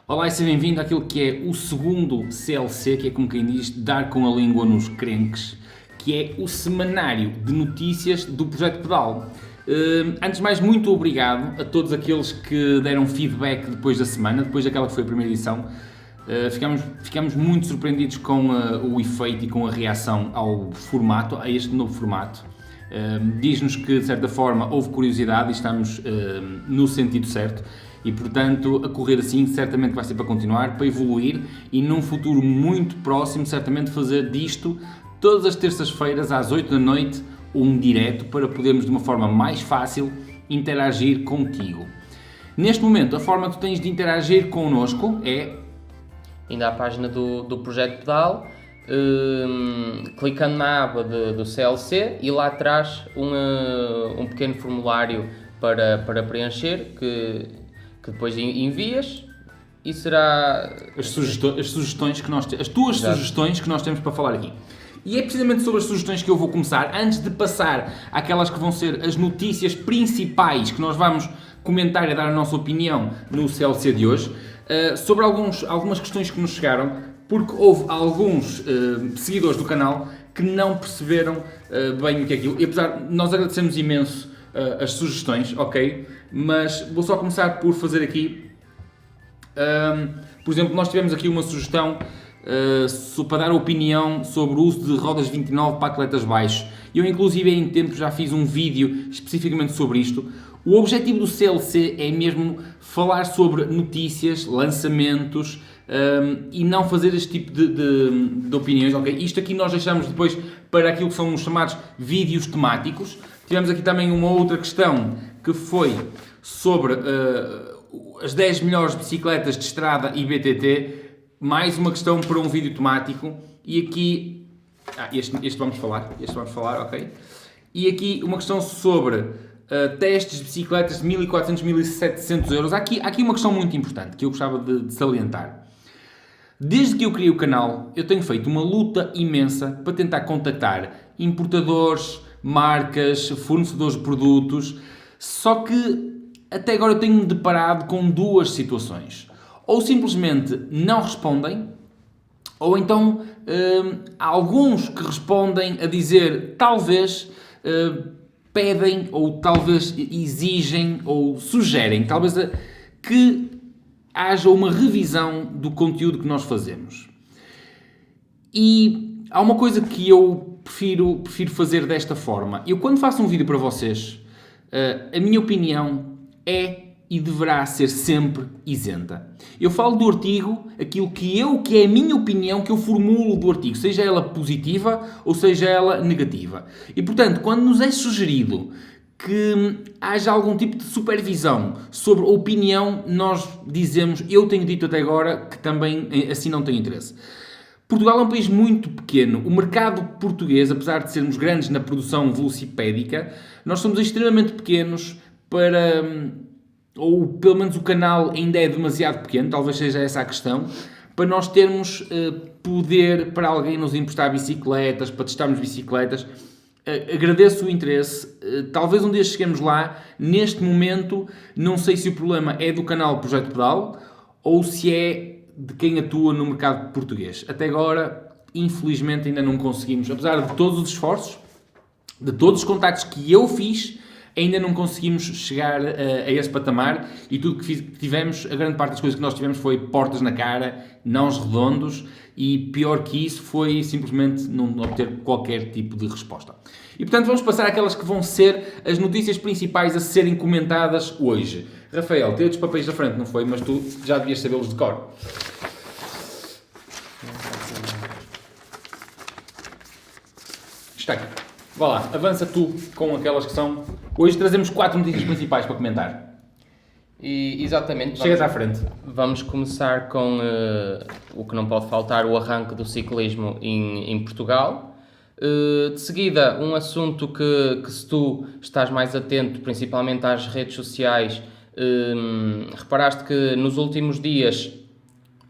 Olá e seja bem-vindo àquilo que é o segundo CLC, que é como quem diz, dar com a língua nos crenques, que é o semanário de notícias do Projeto Pedal. Antes de mais, muito obrigado a todos aqueles que deram feedback depois da semana, depois daquela que foi a primeira edição. Ficamos muito surpreendidos com o efeito e com a reação ao formato, a este novo formato. Diz-nos que, de certa forma, houve curiosidade e estamos no sentido certo. E, portanto, a correr assim certamente vai ser para continuar, para evoluir e num futuro muito próximo, certamente fazer disto todas as terças-feiras às 8 da noite um direto para podermos de uma forma mais fácil interagir contigo. Neste momento, a forma que tu tens de interagir connosco é... Ainda à página do Projeto Pedal, clicando na aba do CLC e lá atrás um pequeno formulário para preencher que depois envias e será... As sugestões que nós as tuas Exato. Sugestões que nós temos para falar aqui. E é precisamente sobre as sugestões que eu vou começar, antes de passar àquelas que vão ser as notícias principais que nós vamos comentar e dar a nossa opinião no CLC de hoje, sobre algumas questões que nos chegaram, porque houve alguns seguidores do canal que não perceberam bem o que é aquilo. E apesar, nós agradecemos imenso as sugestões, ok? Mas vou só começar por fazer aqui, por exemplo, nós tivemos aqui uma sugestão para dar opinião sobre o uso de rodas 29 para atletas baixos. Eu inclusive em tempo já fiz um vídeo especificamente sobre isto. O objetivo do CLC é mesmo falar sobre notícias, lançamentos e não fazer este tipo de opiniões, ok? Isto aqui nós deixamos depois para aquilo que são os chamados vídeos temáticos. Tivemos aqui também uma outra questão que foi sobre as 10 melhores bicicletas de estrada e BTT, mais uma questão para um vídeo temático, e aqui, este vamos falar, ok? E aqui uma questão sobre testes de bicicletas de 1400, 1700 euros. Há aqui uma questão muito importante que eu gostava de salientar. Desde que eu criei o canal, eu tenho feito uma luta imensa para tentar contactar importadores, marcas, fornecedores de produtos, só que até agora eu tenho-me deparado com duas situações. Ou simplesmente não respondem, ou então há alguns que respondem a dizer talvez pedem, ou talvez exigem, ou sugerem, talvez que haja uma revisão do conteúdo que nós fazemos. E há uma coisa que eu prefiro fazer desta forma. Eu, quando faço um vídeo para vocês, a minha opinião é e deverá ser sempre isenta. Eu falo do artigo, aquilo que é a minha opinião, que eu formulo do artigo, seja ela positiva ou seja ela negativa. E, portanto, quando nos é sugerido que haja algum tipo de supervisão sobre a opinião, nós dizemos, eu tenho dito até agora que também assim não tenho interesse. Portugal é um país muito pequeno. O mercado português, apesar de sermos grandes na produção velocipédica, nós somos extremamente pequenos para... ou pelo menos o canal ainda é demasiado pequeno, talvez seja essa a questão, para nós termos poder para alguém nos emprestar bicicletas, para testarmos bicicletas. Agradeço o interesse, talvez um dia cheguemos lá. Neste momento, não sei se o problema é do canal Projeto Pedal ou se é de quem atua no mercado português. Até agora, infelizmente, ainda não conseguimos, apesar de todos os esforços, de todos os contactos que eu fiz, ainda não conseguimos chegar a esse patamar, e tudo que tivemos, a grande parte das coisas que nós tivemos foi portas na cara, nãos redondos, e pior que isso foi simplesmente não obter qualquer tipo de resposta. E portanto vamos passar àquelas que vão ser as notícias principais a serem comentadas hoje. Rafael, teve os papéis da frente, não foi? Mas tu já devias sabê-los de cor. Está aqui. Vá lá, avança tu com aquelas que são... Hoje trazemos 4 notícias principais para comentar. Exatamente. Chegas à frente. Vamos começar com o que não pode faltar, o arranque do ciclismo em Portugal. De seguida, um assunto que se tu estás mais atento, principalmente às redes sociais, reparaste que nos últimos dias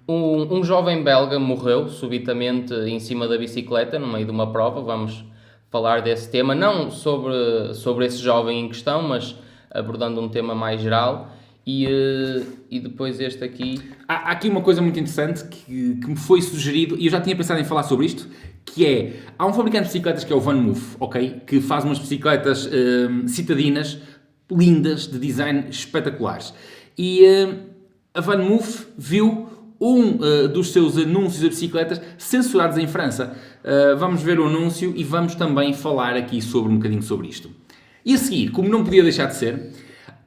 um jovem belga morreu subitamente em cima da bicicleta, no meio de uma prova. Vamos falar desse tema, não sobre esse jovem em questão, mas abordando um tema mais geral. e depois este aqui... Há aqui uma coisa muito interessante que me foi sugerido, e eu já tinha pensado em falar sobre isto, que é, há um fabricante de bicicletas que é o VanMoof, ok? Que faz umas bicicletas citadinas, lindas, de design espetaculares. E a VanMoof viu dos seus anúncios de bicicletas censurados em França. Vamos ver o anúncio e vamos também falar aqui um bocadinho sobre isto. E a seguir, como não podia deixar de ser,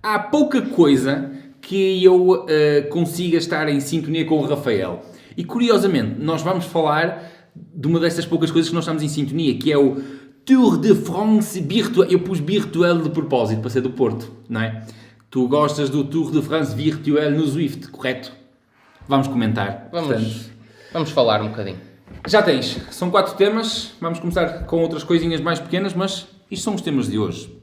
há pouca coisa que eu consiga estar em sintonia com o Rafael. E curiosamente, nós vamos falar de uma dessas poucas coisas que nós estamos em sintonia, que é o Tour de France virtuel. Eu pus virtuel de propósito, para ser do Porto, não é? Tu gostas do Tour de France virtuel no Zwift, correto? Vamos comentar. Vamos falar um bocadinho. Já tens, são 4 temas, vamos começar com outras coisinhas mais pequenas, mas isto são os temas de hoje.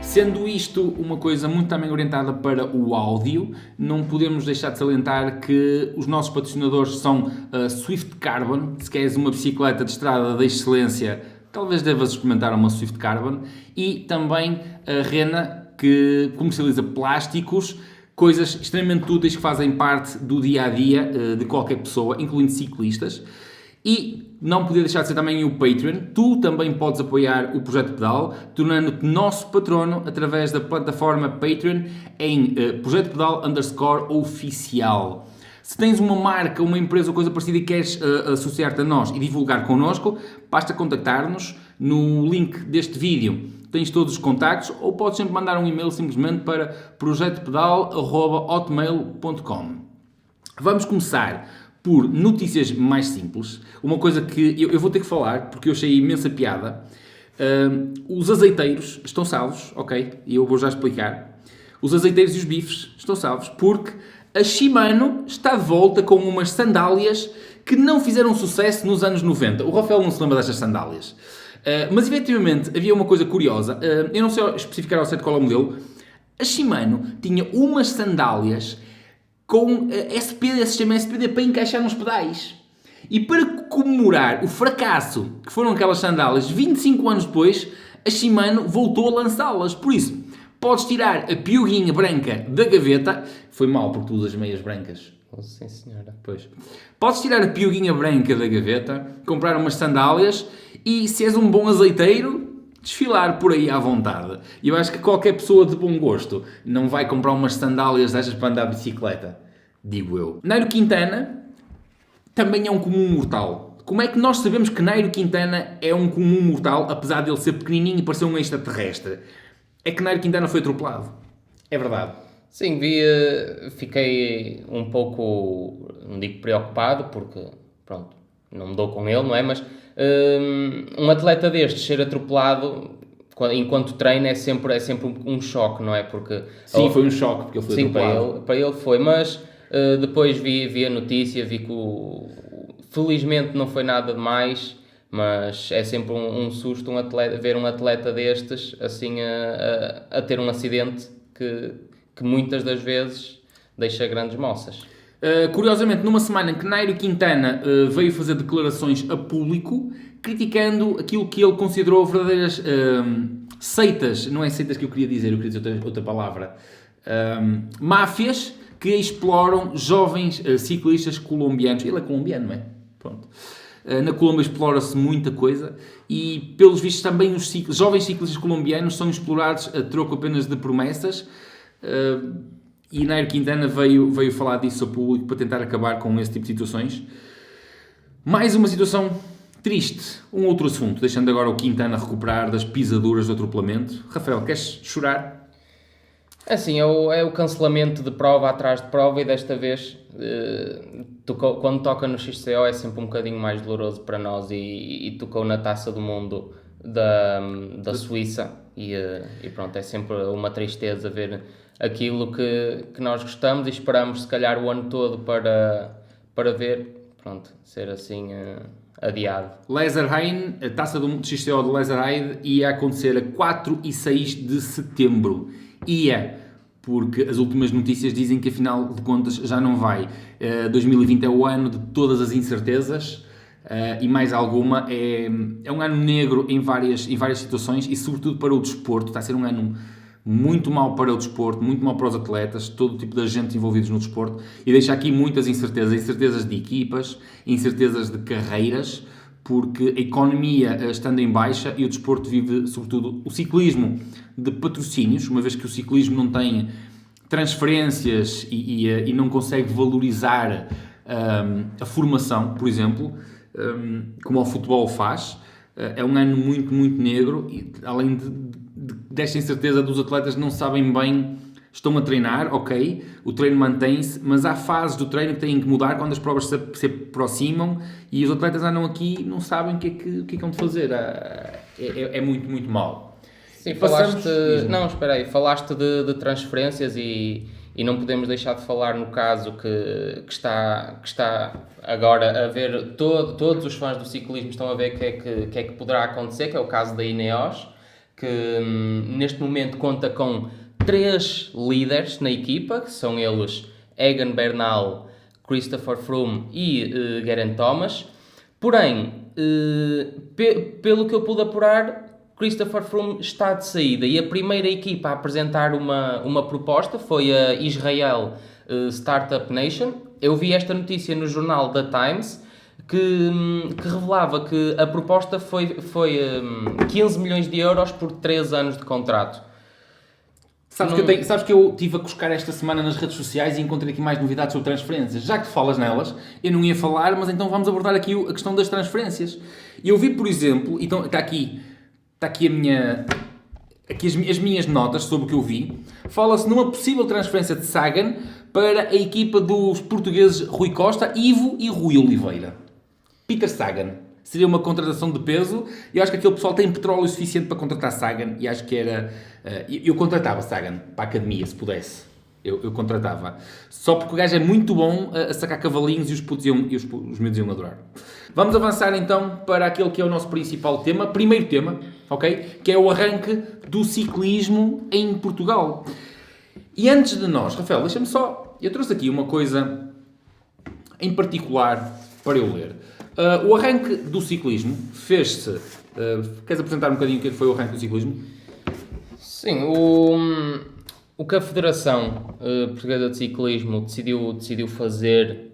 Sendo isto uma coisa muito também orientada para o áudio, não podemos deixar de salientar que os nossos patrocinadores são a Swift Carbon. Se queres uma bicicleta de estrada de excelência, talvez devas experimentar uma Swift Carbon. E também a Rena, que comercializa plásticos, coisas extremamente úteis que fazem parte do dia-a-dia de qualquer pessoa, incluindo ciclistas. E não podia deixar de ser também o Patreon. Tu também podes apoiar o Projeto Pedal, tornando-te nosso patrono através da plataforma Patreon em Projeto Pedal_oficial. Se tens uma marca, uma empresa ou coisa parecida e queres associar-te a nós e divulgar connosco, basta contactar-nos no link deste vídeo. Tens todos os contactos ou podes sempre mandar um e-mail simplesmente para projetopedal@hotmail.com. Vamos começar por notícias mais simples. Uma coisa que eu vou ter que falar, porque eu achei imensa piada. Os azeiteiros estão salvos, ok? E eu vou já explicar. Os azeiteiros e os bifes estão salvos porque a Shimano está de volta com umas sandálias que não fizeram sucesso nos anos 90. O Rafael não se lembra destas sandálias. Mas, efetivamente, havia uma coisa curiosa. Eu não sei especificar ao certo qual é o modelo. A Shimano tinha umas sandálias com sistema SPD para encaixar nos pedais. E para comemorar o fracasso que foram aquelas sandálias, 25 anos depois, a Shimano voltou a lançá-las. Por isso, podes tirar a piuguinha branca da gaveta. Foi mal porque tu usas meias brancas. Sim, senhora. Pois. Podes tirar a piuguinha branca da gaveta, comprar umas sandálias e, se és um bom azeiteiro, desfilar por aí à vontade. E eu acho que qualquer pessoa de bom gosto não vai comprar umas sandálias destas para andar de bicicleta. Digo eu. Nairo Quintana também é um comum mortal. Como é que nós sabemos que Nairo Quintana é um comum mortal, apesar de ele ser pequenininho e parecer um extraterrestre? É que Nairo Quintana foi atropelado. É verdade. Sim, fiquei um pouco, não digo preocupado, porque, pronto, não me dou com ele, não é? Mas um atleta destes ser atropelado enquanto treina é sempre um choque, não é? Porque sim, foi um choque porque ele foi atropelado. Sim, para ele foi, mas depois vi a notícia, vi que felizmente não foi nada demais, mas é sempre um susto ver um atleta destes assim a ter um acidente que muitas das vezes deixa grandes moças. Curiosamente, numa semana em que Nairo Quintana veio fazer declarações a público, criticando aquilo que ele considerou verdadeiras seitas, não é seitas que eu queria dizer outra palavra, máfias que exploram jovens ciclistas colombianos. Ele é colombiano, não é? Pronto. Na Colômbia explora-se muita coisa e, pelos vistos, também os jovens ciclistas colombianos são explorados a troco apenas de promessas. E Nairo Quintana veio falar disso ao público para tentar acabar com esse tipo de situações. Mais uma situação triste, um outro assunto, deixando agora o Quintana recuperar das pisaduras do atropelamento. Rafael, queres chorar? Assim, é o cancelamento de prova atrás de prova e desta vez, quando toca no XCO é sempre um bocadinho mais doloroso para nós e tocou na Taça do Mundo da Suíça e pronto, é sempre uma tristeza ver aquilo que nós gostamos e esperamos se calhar o ano todo para ver, pronto, ser assim adiado. Leserheim, a Taça do Mundo XCO de Leserheim ia acontecer a 4 e 6 de setembro. porque as últimas notícias dizem que afinal de contas já não vai. 2020 é o ano de todas as incertezas e mais alguma. É um ano negro em várias situações e sobretudo para o desporto. Está a ser um ano muito mau para o desporto, muito mau para os atletas, todo o tipo de agentes envolvidos no desporto, e deixa aqui muitas incertezas de equipas, incertezas de carreiras, porque a economia estando em baixa e o desporto vive, sobretudo, o ciclismo de patrocínios, uma vez que o ciclismo não tem transferências e não consegue valorizar a formação, por exemplo, como o futebol faz. É um ano muito, muito negro, e além desta incerteza dos atletas não sabem bem, estão a treinar, ok, o treino mantém-se, mas há fases do treino que têm que mudar quando as provas se aproximam e os atletas andam aqui e não sabem o que é que hão de fazer. É muito, muito mau. Sim, falaste de transferências e não podemos deixar de falar no caso que está agora a ver, todos os fãs do ciclismo estão a ver o que é que poderá acontecer, que é o caso da Ineos, que neste momento conta com 3 líderes na equipa, que são eles Egan Bernal, Christopher Froome e Geraint Thomas. Porém, pelo que eu pude apurar, Christopher Froome está de saída e a primeira equipa a apresentar uma proposta foi a Israel Startup Nation. Eu vi esta notícia no jornal The Times que revelava que a proposta foi 15 milhões de euros por 3 anos de contrato. Sabes que eu estive a buscar esta semana nas redes sociais e encontrei aqui mais novidades sobre transferências. Já que falas nelas, eu não ia falar, mas então vamos abordar aqui a questão das transferências. E eu vi, por exemplo, então está aqui as minhas notas sobre o que eu vi. Fala-se numa possível transferência de Sagan para a equipa dos portugueses Rui Costa, Ivo e Rui Oliveira. Peter Sagan. Seria uma contratação de peso e eu acho que aquele pessoal tem petróleo suficiente para contratar Sagan e acho que era... eu contratava Sagan para a academia, se pudesse. Eu contratava. Só porque o gajo é muito bom a sacar cavalinhos e os miúdos iam adorar. Vamos avançar então para aquele que é o nosso principal tema, primeiro tema, ok? Que é o arranque do ciclismo em Portugal. E antes de nós, Rafael, deixa-me só... Eu trouxe aqui uma coisa em particular para eu ler. O arranque do ciclismo fez-se... queres apresentar um bocadinho o que foi o arranque do ciclismo? Sim, o que a Federação Portuguesa de Ciclismo decidiu fazer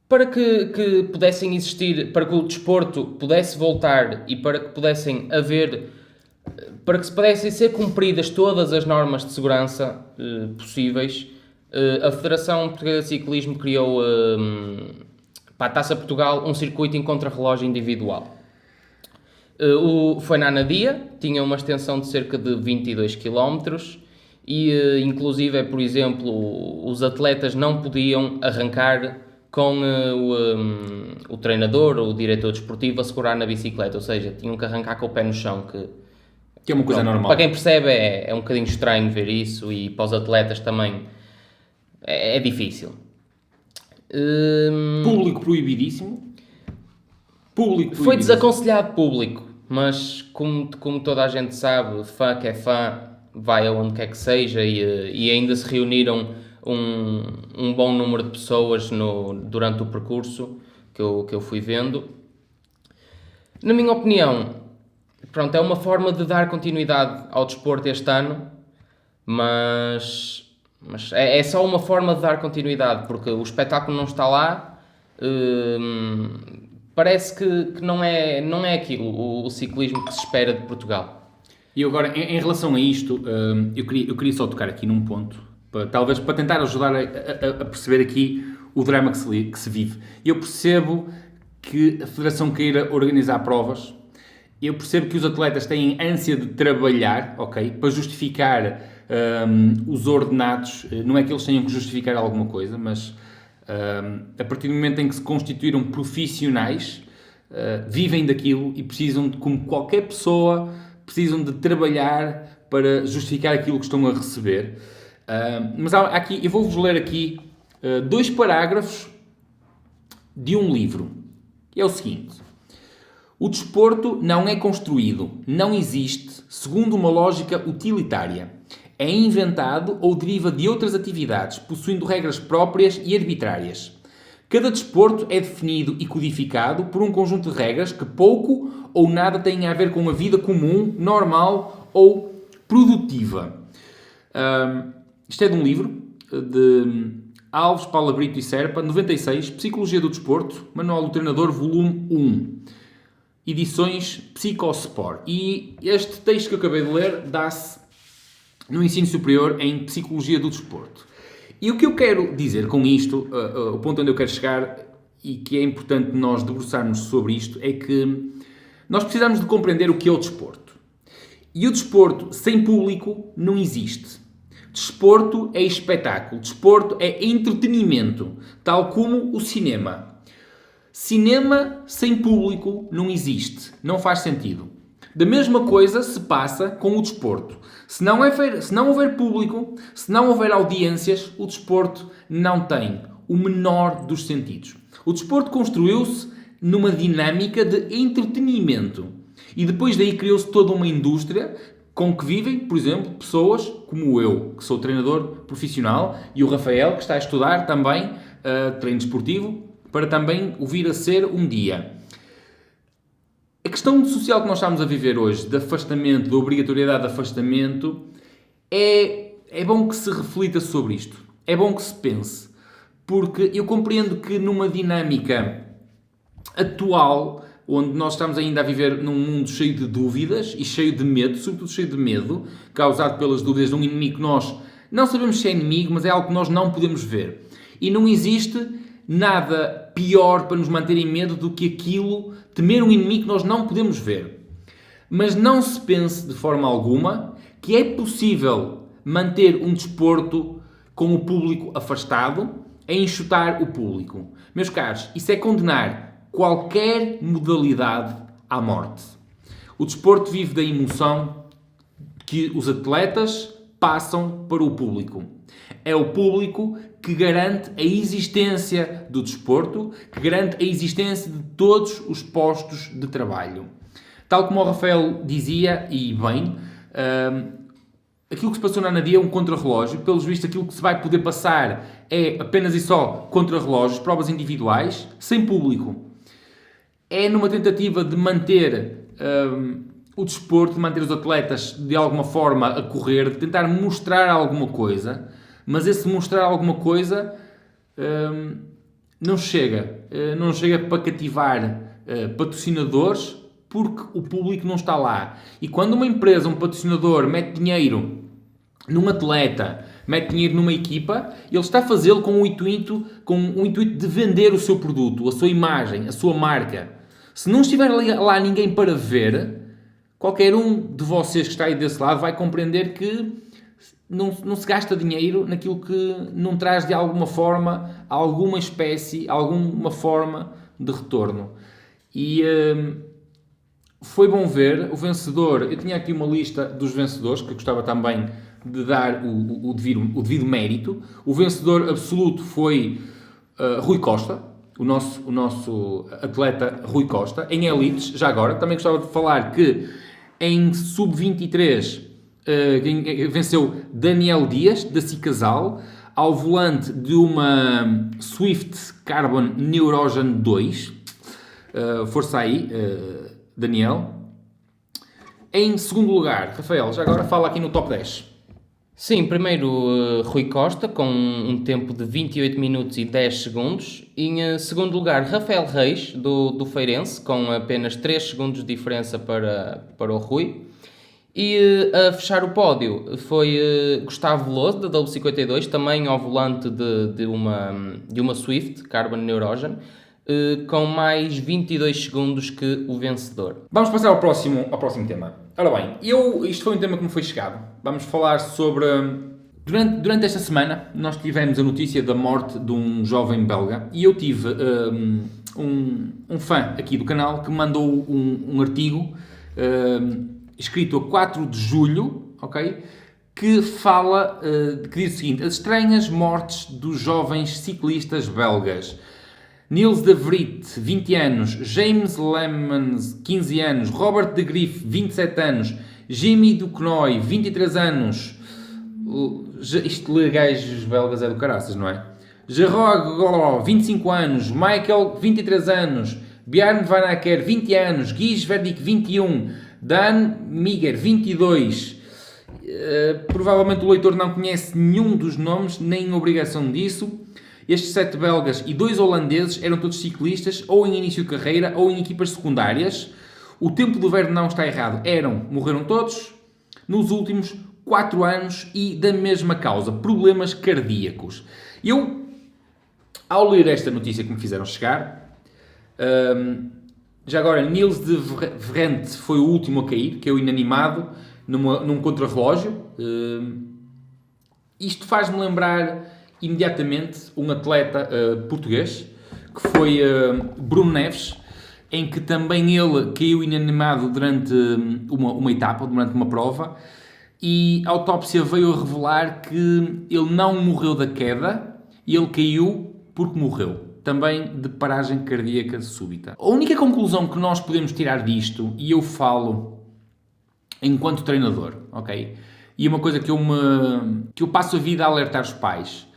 para que pudessem existir, para que o desporto pudesse voltar e para que pudessem haver, para que se pudessem ser cumpridas todas as normas de segurança possíveis, a Federação Portuguesa de Ciclismo criou para a Taça Portugal um circuito em contrarrelógio individual. Foi na Anadia, tinha uma extensão de cerca de 22 km e inclusive, por exemplo, os atletas não podiam arrancar com o treinador ou o diretor desportivo a segurar na bicicleta, ou seja, tinham que arrancar com o pé no chão, que é uma coisa normal. Para quem percebe é um bocadinho estranho ver isso e para os atletas também é difícil. Público proibidíssimo. Foi desaconselhado público, mas como toda a gente sabe, fã que é fã vai aonde quer que seja e ainda se reuniram um bom número de pessoas durante o percurso que eu fui vendo. Na minha opinião, pronto, é uma forma de dar continuidade ao desporto este ano, mas é só uma forma de dar continuidade, porque o espetáculo não está lá. Parece que não é aquilo, o ciclismo que se espera de Portugal. E agora, em relação a isto, eu queria só tocar aqui num ponto, talvez para tentar ajudar a perceber aqui o drama que se vive. Eu percebo que a Federação queira organizar provas, eu percebo que os atletas têm ânsia de trabalhar, ok, para justificar os ordenados, não é que eles tenham que justificar alguma coisa, mas a partir do momento em que se constituíram profissionais, vivem daquilo e precisam, como qualquer pessoa, precisam de trabalhar para justificar aquilo que estão a receber. Mas aqui, eu vou-vos ler aqui 2 parágrafos de um livro. É o seguinte: o desporto não é construído, não existe, segundo uma lógica utilitária. É inventado ou deriva de outras atividades, possuindo regras próprias e arbitrárias. Cada desporto é definido e codificado por um conjunto de regras que pouco ou nada têm a ver com a vida comum, normal ou produtiva. Isto é de um livro de Alves, Paula Brito e Serpa, 96, Psicologia do Desporto, Manual do Treinador, volume 1, edições Psicosport. E este texto que eu acabei de ler dá-se no ensino superior em Psicologia do Desporto. E o que eu quero dizer com isto, o ponto onde eu quero chegar, e que é importante nós debruçarmos sobre isto, é que nós precisamos de compreender o que é o desporto. E o desporto sem público não existe. Desporto é espetáculo, desporto é entretenimento, tal como o cinema. Cinema sem público não existe, não faz sentido. Da mesma coisa se passa com o desporto. Se não houver público, se não houver audiências, o desporto não tem o menor dos sentidos. O desporto construiu-se numa dinâmica de entretenimento e depois daí criou-se toda uma indústria com que vivem, por exemplo, pessoas como eu, que sou treinador profissional, e o Rafael, que está a estudar também treino desportivo, para também o vir a ser um dia. A questão social que nós estamos a viver hoje, de afastamento, da obrigatoriedade de afastamento, é bom que se reflita sobre isto. É bom que se pense. Porque eu compreendo que numa dinâmica atual, onde nós estamos ainda a viver num mundo cheio de dúvidas e cheio de medo, sobretudo cheio de medo, causado pelas dúvidas de um inimigo que nós não sabemos se é inimigo, mas é algo que nós não podemos ver. E não existe nada pior para nos manter em medo do que temer um inimigo que nós não podemos ver. Mas não se pense de forma alguma que é possível manter um desporto com o público afastado, a enxutar o público. Meus caros, isso é condenar qualquer modalidade à morte. O desporto vive da emoção que os atletas passam para o público. É o público que garante a existência do desporto, que garante a existência de todos os postos de trabalho. Tal como o Rafael dizia, e bem, aquilo que se passou na Anadia é um contrarrelógio. Pelos vistos, aquilo que se vai poder passar é apenas e só contrarrelógios, provas individuais, sem público. É numa tentativa de manter o desporto, de manter os atletas de alguma forma a correr, de tentar mostrar alguma coisa, mas esse mostrar alguma coisa não chega para cativar patrocinadores, porque o público não está lá. E quando uma empresa, um patrocinador, mete dinheiro num atleta, mete dinheiro numa equipa, ele está a fazê-lo com o intuito de vender o seu produto, a sua imagem, a sua marca. Se não estiver lá ninguém para ver, qualquer um de vocês que está aí desse lado vai compreender que não se gasta dinheiro naquilo que não traz de alguma forma, alguma espécie, alguma forma de retorno. E foi bom ver o vencedor. Eu tinha aqui uma lista dos vencedores que eu gostava também de dar o devido mérito. O vencedor absoluto foi Rui Costa, o nosso atleta Rui Costa, em elites. Já agora, também gostava de falar que em sub-23 venceu Daniel Dias, da Cicasal, ao volante de uma Swift Carbon Neurogen 2. Força aí, Daniel. Em segundo lugar, Rafael, já agora fala aqui no top 10. Sim, primeiro Rui Costa, com um tempo de 28 minutos e 10 segundos. Em segundo lugar, Rafael Reis, do Feirense, com apenas 3 segundos de diferença para o Rui. E a fechar o pódio foi Gustavo Veloso, da W52, também ao volante de uma Swift Carbon Neurogen, com mais 22 segundos que o vencedor. Vamos passar ao próximo tema. Ora bem, isto foi um tema que me foi chegado. Vamos falar sobre... Durante esta semana, nós tivemos a notícia da morte de um jovem belga e eu tive um fã aqui do canal que me mandou um artigo escrito a 4 de julho, ok? Que fala, que diz o seguinte: as estranhas mortes dos jovens ciclistas belgas. Niels de Vrit, 20 anos, James Lemmens, 15 anos, Robert de Grief, 27 anos, Jimmy Duquesnoy, 23 anos, Isto legais belgas é do caraças, não é? Gerard, 25 anos. Michael, 23 anos. Bjarne Van Acker, 20 anos. Guy Verdick, 21. Dan Miger, 22. Provavelmente o leitor não conhece nenhum dos nomes, nem obrigação disso. Estes 7 belgas e 2 holandeses eram todos ciclistas, ou em início de carreira, ou em equipas secundárias. O tempo do verbo não está errado. Morreram todos nos últimos 4 anos e da mesma causa, problemas cardíacos. Eu, ao ler esta notícia que me fizeram chegar, já agora, Niels de Vrent foi o último a cair, que é o inanimado, num contrarrelógio. Isto faz-me lembrar imediatamente um atleta português, que foi Bruno Neves, em que também ele caiu inanimado durante uma etapa, durante uma prova, e a autópsia veio a revelar que ele não morreu da queda, ele caiu porque morreu. Também de paragem cardíaca súbita. A única conclusão que nós podemos tirar disto, e eu falo enquanto treinador, ok? E uma coisa que eu passo a vida a alertar os pais,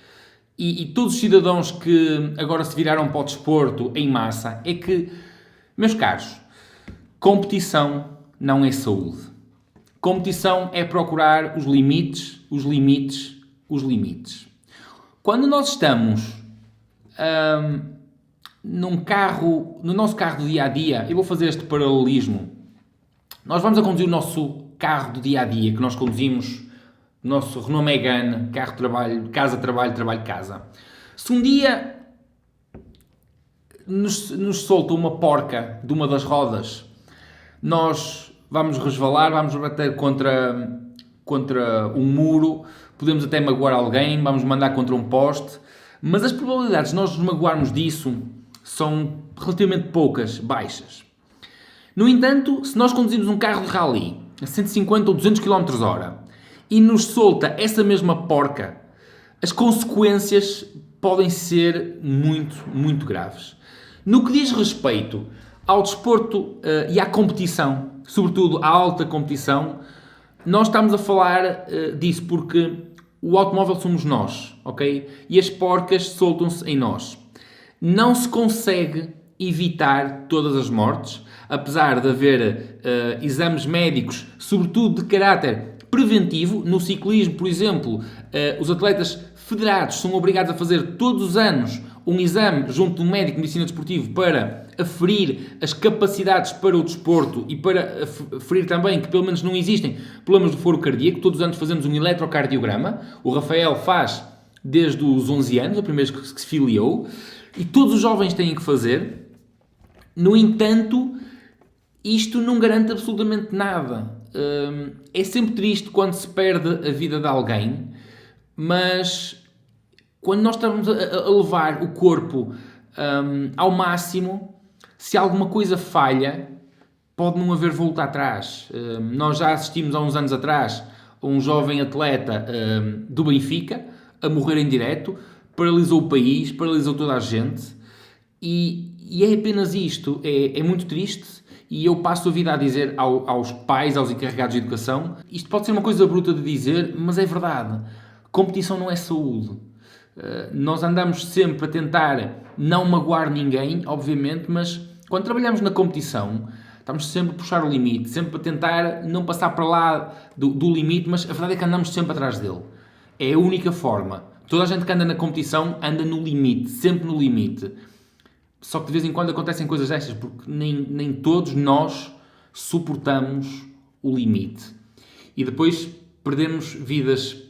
e todos os cidadãos que agora se viraram para o desporto em massa, é que, meus caros, competição não é saúde. Competição é procurar os limites, os limites, os limites. Quando nós estamos no nosso carro do dia-a-dia, eu vou fazer este paralelismo. Nós vamos a conduzir o nosso carro do dia-a-dia, que nós conduzimos, o nosso Renault Megane, carro de trabalho, casa-trabalho, trabalho-casa. Se um dia nos solta uma porca de uma das rodas, nós vamos resvalar, vamos bater contra um muro, podemos até magoar alguém, vamos mandar contra um poste, mas as probabilidades de nós nos magoarmos disso são relativamente poucas, baixas. No entanto, se nós conduzimos um carro de rally a 150 ou 200 km/h e nos solta essa mesma porca, as consequências podem ser muito, muito graves. No que diz respeito ao desporto e à competição, sobretudo à alta competição, nós estamos a falar disso porque o automóvel somos nós, ok? E as porcas soltam-se em nós. Não se consegue evitar todas as mortes, apesar de haver exames médicos, sobretudo de caráter preventivo. No ciclismo, por exemplo, os atletas federados são obrigados a fazer todos os anos um exame junto de um médico de medicina desportivo para aferir as capacidades para o desporto e para aferir também que pelo menos não existem problemas do foro cardíaco. Todos os anos fazemos um eletrocardiograma. O Rafael faz desde os 11 anos, a primeira vez que se filiou, e todos os jovens têm que fazer. No entanto, isto não garante absolutamente nada. É sempre triste quando se perde a vida de alguém, mas quando nós estamos a levar o corpo ao máximo, se alguma coisa falha, pode não haver volta atrás. Nós já assistimos há uns anos atrás a um jovem atleta do Benfica a morrer em direto, paralisou o país, paralisou toda a gente, e é apenas isto. É muito triste, e eu passo a vida a dizer aos pais, aos encarregados de educação, isto pode ser uma coisa bruta de dizer, mas é verdade. Competição não é saúde. Nós andamos sempre a tentar não magoar ninguém, obviamente, mas quando trabalhamos na competição, estamos sempre a puxar o limite, sempre a tentar não passar para lá do limite, mas a verdade é que andamos sempre atrás dele. É a única forma. Toda a gente que anda na competição anda no limite, sempre no limite. Só que de vez em quando acontecem coisas destas, porque nem todos nós suportamos o limite. E depois perdemos vidas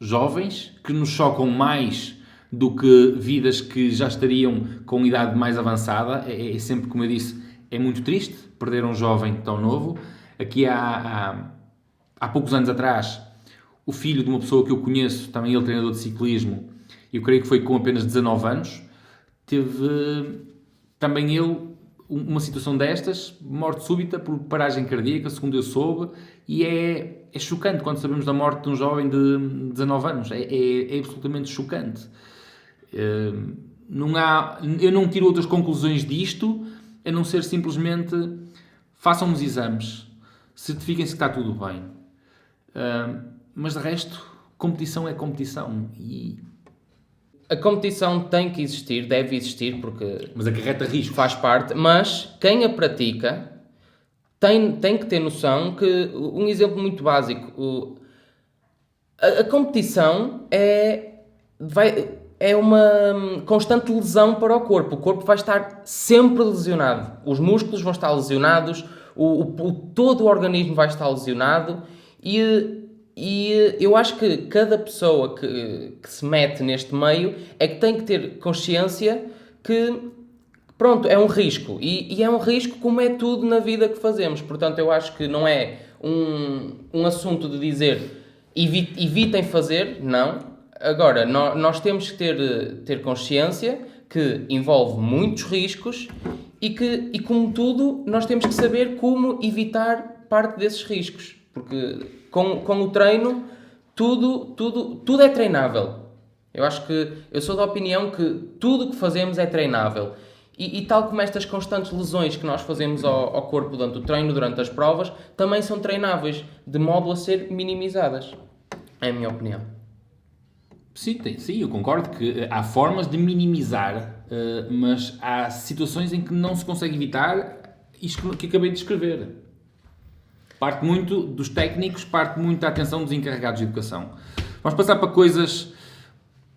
jovens que nos chocam mais do que vidas que já estariam com idade mais avançada. É sempre, como eu disse, é muito triste perder um jovem tão novo. Aqui há poucos anos atrás, o filho de uma pessoa que eu conheço, também ele treinador de ciclismo, eu creio que foi com apenas 19 anos, teve também ele uma situação destas, morte súbita por paragem cardíaca, segundo eu soube, e é chocante quando sabemos da morte de um jovem de 19 anos. É absolutamente chocante. Eu não tiro outras conclusões disto, a não ser simplesmente façam os exames, certifiquem-se que está tudo bem. Mas de resto, competição é competição. E... A competição tem que existir, deve existir, porque Mas acarreta risco. faz parte, mas quem a pratica tem que ter noção que, um exemplo muito básico, a competição é uma constante lesão para o corpo vai estar sempre lesionado, os músculos vão estar lesionados, todo o organismo vai estar lesionado e eu acho que cada pessoa que se mete neste meio é que tem que ter consciência que, pronto, é um risco. E é um risco como é tudo na vida que fazemos. Portanto, eu acho que não é um assunto de dizer evitem fazer, não. Agora, nós temos que ter consciência que envolve muitos riscos e como tudo, nós temos que saber como evitar parte desses riscos. Porque com o treino, tudo é treinável. Eu sou da opinião que tudo o que fazemos é treinável. E tal como estas constantes lesões que nós fazemos ao corpo durante o treino, durante as provas, também são treináveis, de modo a ser minimizadas. É a minha opinião. Sim, eu concordo que há formas de minimizar, mas há situações em que não se consegue evitar isto que acabei de descrever. Parte muito dos técnicos, parte muito da atenção dos encarregados de educação. Vamos passar para coisas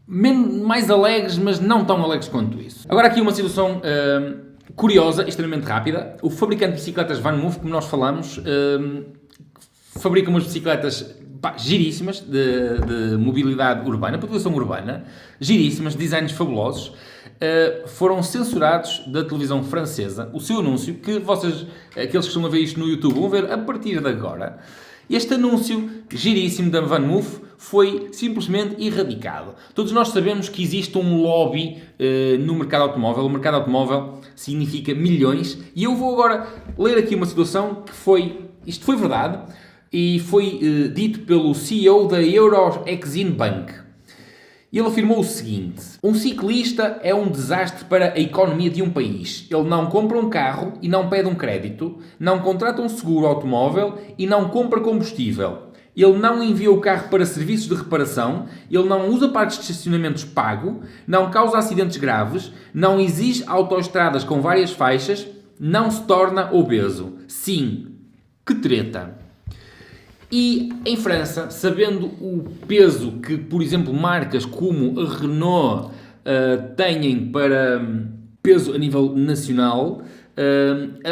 mais alegres, mas não tão alegres quanto isso. Agora aqui uma situação curiosa, extremamente rápida. O fabricante de bicicletas VanMoof, como nós falamos, fabrica umas bicicletas giríssimas de mobilidade urbana, população urbana, giríssimas, designs fabulosos. Foram censurados da televisão francesa. O seu anúncio, que vocês, aqueles que estão a ver isto no YouTube, vão ver a partir de agora. Este anúncio giríssimo da VanMoof foi simplesmente erradicado. Todos nós sabemos que existe um lobby no mercado automóvel. O mercado automóvel significa milhões. E eu vou agora ler aqui uma situação que isto foi verdade, e foi dito pelo CEO da Euro-Exim Bank. Ele afirmou o seguinte: um ciclista é um desastre para a economia de um país. Ele não compra um carro e não pede um crédito, não contrata um seguro automóvel e não compra combustível. Ele não envia o carro para serviços de reparação, ele não usa parques de estacionamentos pago, não causa acidentes graves, não exige autoestradas com várias faixas, não se torna obeso. Sim, que treta! E em França, sabendo o peso que, por exemplo, marcas como a Renault têm para peso a nível nacional,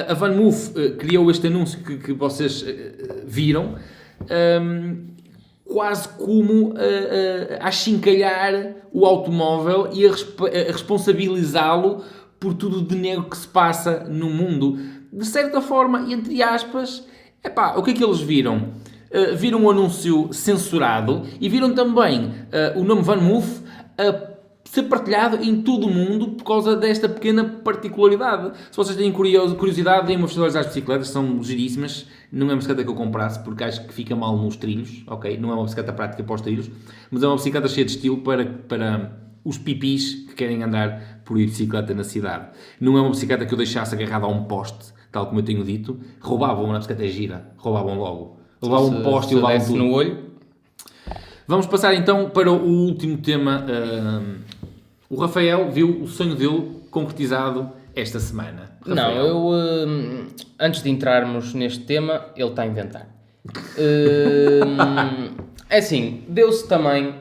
a VanMoof criou este anúncio que vocês viram, quase como a achincalhar o automóvel e a responsabilizá-lo por tudo o de negro que se passa no mundo. De certa forma, entre aspas, o que é que eles viram? Viram um anúncio censurado e viram também o nome VanMoof ser partilhado em todo o mundo por causa desta pequena particularidade. Se vocês têm curiosidade, deem uma visualizar as bicicletas, são giríssimas. Não é uma bicicleta que eu comprasse porque acho que fica mal nos trilhos, ok? Não é uma bicicleta prática para os trilhos, mas é uma bicicleta cheia de estilo para os pipis que querem andar por bicicleta na cidade. Não é uma bicicleta que eu deixasse agarrada a um poste, tal como eu tenho dito. Roubavam na bicicleta gira, roubavam logo. Levavam um poste e levavam tudo no olho. Vamos passar então para o último tema. O Rafael viu o sonho dele concretizado esta semana. Rafael. Não, antes de entrarmos neste tema, ele está a inventar. É assim, deu-se também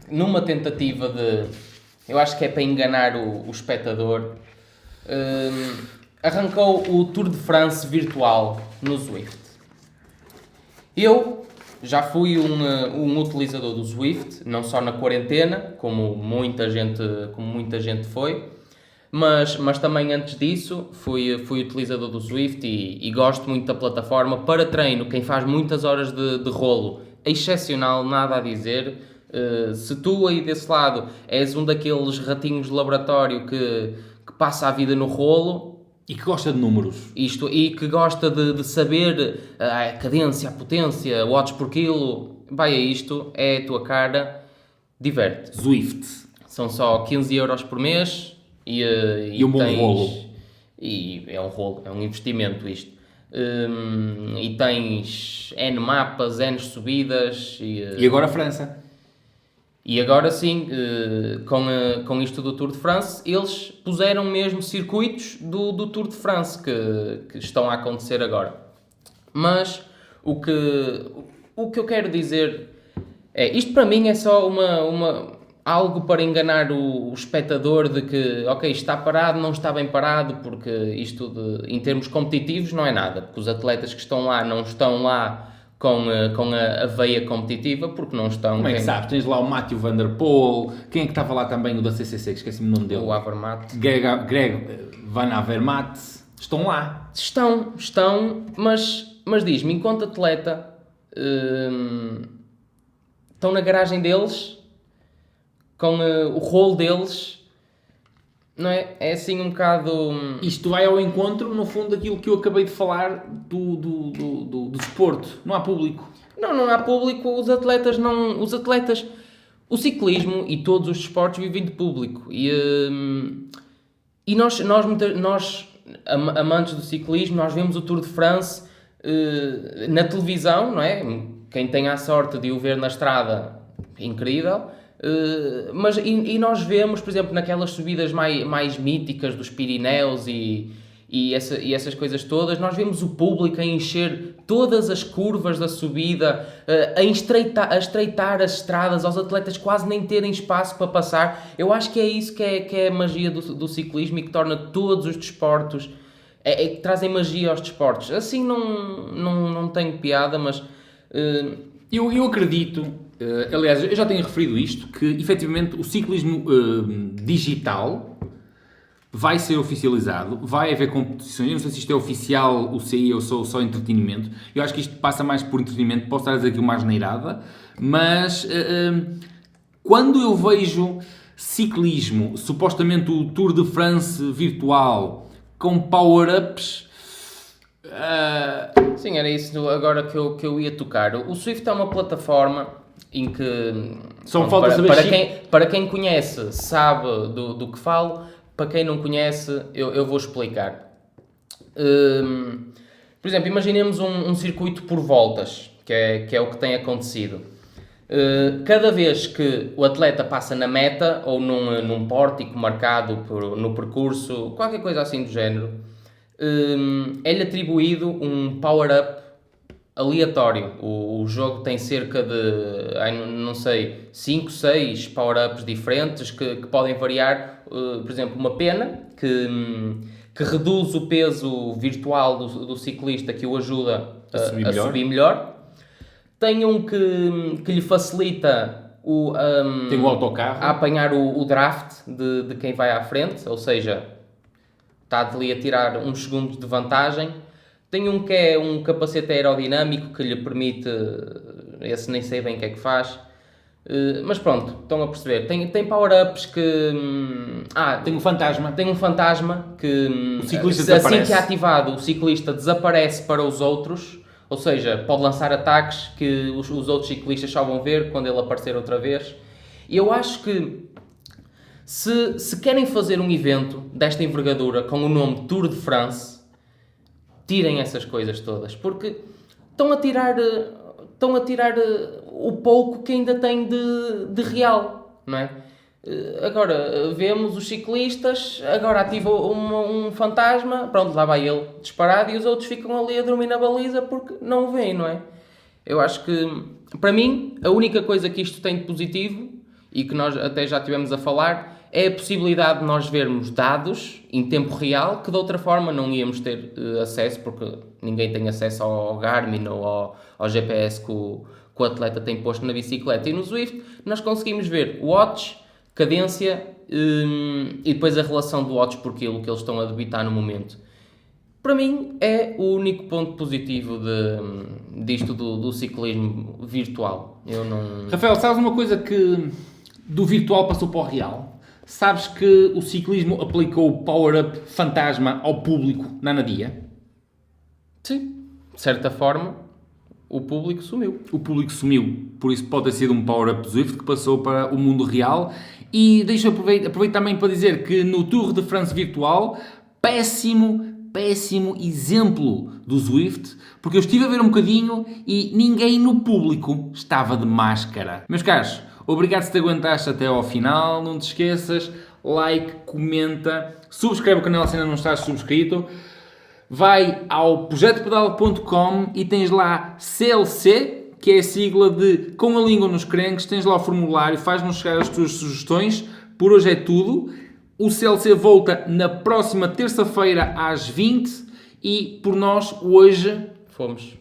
numa tentativa de... Eu acho que é para enganar o espectador. Arrancou o Tour de France virtual no Zwift. Eu já fui um utilizador do Zwift, não só na quarentena, como muita gente foi, mas também antes disso fui utilizador do Zwift e gosto muito da plataforma para treino. Quem faz muitas horas de rolo, é excepcional, nada a dizer. Se tu aí desse lado és um daqueles ratinhos de laboratório que passa a vida no rolo... E que gosta de números. E que gosta de saber a cadência, a potência, watts por quilo. Vai a isto, é a tua cara, diverte. Zwift. São só 15 euros por mês e um bom rolo. E é um rolo, é um investimento isto. e tens N mapas, N subidas. E agora a França. E agora sim, com isto do Tour de France, eles puseram mesmo circuitos do Tour de France que estão a acontecer agora. Mas o que eu quero dizer é, isto para mim é só algo para enganar o espectador de que, ok, está parado, não está bem parado, porque isto em termos competitivos não é nada, porque os atletas que estão lá não estão lá com a veia competitiva, porque não estão... Como é que sabes? Tens lá o Mathieu Van Der Poel, quem é que estava lá também, o da CCC, que esqueci-me o nome dele. O Avermaet. Greg Van Avermaet, estão lá. Estão, mas diz-me, enquanto atleta, estão na garagem deles, com o rolo deles, não é? É assim um bocado... Isto vai ao encontro, no fundo, daquilo que eu acabei de falar do desporto. Não há público. Não há público, os atletas, o ciclismo e todos os desportos vivem de público. E nós amantes do ciclismo, nós vemos o Tour de France na televisão, não é? Quem tem a sorte de o ver na estrada, incrível. Mas nós vemos, por exemplo, naquelas subidas mais míticas dos Pirineus e essas coisas todas, nós vemos o público a encher todas as curvas da subida, a estreitar as estradas, aos atletas quase nem terem espaço para passar. Eu acho que é isso que é a magia do ciclismo e que torna todos os desportos, que trazem magia aos desportos. Assim não tenho piada, mas... Eu acredito, aliás, eu já tenho referido isto, que efetivamente o ciclismo digital vai ser oficializado, vai haver competições, eu não sei se isto é oficial, o CI ou só entretenimento, eu acho que isto passa mais por entretenimento, posso estar a dizer aqui uma asneirada, mas quando eu vejo ciclismo, supostamente o Tour de France virtual, com power-ups... Sim, era isso agora que eu ia tocar. O Swift é uma plataforma em que... Só falta saber para quem conhece, sabe do que falo. Para quem não conhece, eu vou explicar. Por exemplo, imaginemos um circuito por voltas, que é o que tem acontecido. Cada vez que o atleta passa na meta ou num pórtico marcado no percurso, qualquer coisa assim do género, é-lhe atribuído um power-up aleatório. O jogo tem cerca de, não sei, 5, 6 power-ups diferentes que podem variar. Por exemplo, uma pena que reduz o peso virtual do ciclista, que o ajuda a subir melhor. Tem um que lhe facilita tem o autocarro a apanhar o draft de quem vai à frente, ou seja... está ali a tirar uns segundos de vantagem. Tem um que é um capacete aerodinâmico que lhe permite, esse nem sei bem o que é que faz, mas pronto, estão a perceber. Tem power-ups que... tem um fantasma. Tem um fantasma que, o ciclista desaparece. Assim que é ativado, o ciclista desaparece para os outros, ou seja, pode lançar ataques que os outros ciclistas só vão ver quando ele aparecer outra vez. E eu acho que se querem fazer um evento desta envergadura com o nome Tour de France, tirem essas coisas todas, porque estão a tirar o pouco que ainda tem de real, não é? Agora, vemos os ciclistas, agora ativam um fantasma, pronto, lá vai ele disparado e os outros ficam ali a dormir na baliza porque não o veem, não é? Eu acho que, para mim, a única coisa que isto tem de positivo, e que nós até já tivemos a falar, é a possibilidade de nós vermos dados em tempo real que de outra forma não íamos ter acesso, porque ninguém tem acesso ao Garmin ou ao GPS que o atleta tem posto na bicicleta. E no Zwift nós conseguimos ver watts, cadência e depois a relação do watts por quilo que eles estão a debitar no momento. Para mim é o único ponto positivo disto do ciclismo virtual. Eu não... Rafael, sabes uma coisa que do virtual passou para o real? Sabes que o ciclismo aplicou o power-up fantasma ao público na Anadia? Sim. De certa forma, o público sumiu. O público sumiu. Por isso pode ter sido um power-up Zwift que passou para o mundo real. E deixa eu aproveitar também para dizer que no Tour de France virtual, péssimo péssimo exemplo do Zwift, porque eu estive a ver um bocadinho e ninguém no público estava de máscara. Meus caros, obrigado se te aguentaste até ao final, não te esqueças, like, comenta, subscreve o canal se ainda não estás subscrito, vai ao projetopedal.com e tens lá CLC, que é a sigla de Com a Língua nos Crenques, tens lá o formulário, faz-nos chegar as tuas sugestões. Por hoje é tudo. O CLC volta na próxima terça-feira às 20 e por nós hoje Fomos.